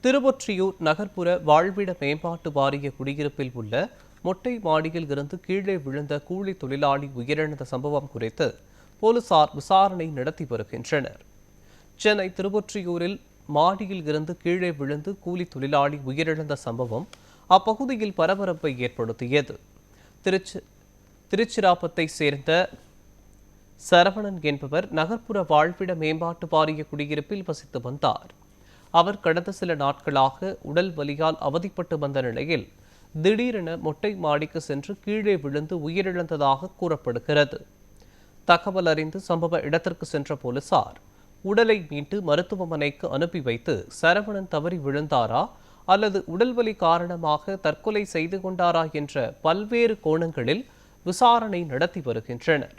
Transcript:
திருவொற்றியூர் நகர்ப்புற வாழ்விட மேம்பாட்டு வாரிய குடியிருப்பில் உள்ள மொட்டை மாடியில் இருந்து கீழே விழுந்த கூலி தொழிலாளி உயிரிழந்த சம்பவம் குறித்து போலீசார் விசாரணை நடத்தி வருகின்றனர். சென்னை திருவொற்றியூரில் மாடியில் இருந்து கீழே விழுந்து கூலி தொழிலாளி உயிரிழந்த சம்பவம் அப்பகுதியில் பரபரப்பை ஏற்படுத்தியது. திருச்சிராப்பத்தை சேர்ந்த சரவணன் என்பவர் நகர்ப்புற வாழ்விட மேம்பாட்டு வாரிய குடியிருப்பில் வசித்து வந்தார். அவர் கடந்த சில நாட்களாக உடல் வலியால் அவதிப்பட்டு வந்த நிலையில் திடீரென மொட்டை மாடிக்கு சென்று கீழே விழுந்து உயிரிழந்ததாக கூறப்படுகிறது. தகவல் அறிந்து சம்பவ இடத்திற்கு சென்ற போலீசார் உடலை மீட்டு மருத்துவமனைக்கு அனுப்பி வைத்து சரவணன் தவறி விழுந்தாரா அல்லது உடல்வலி காரணமாக தற்கொலை செய்து கொண்டாரா என்ற பல்வேறு கோணங்களில் விசாரணை நடத்தி வருகின்றனர்.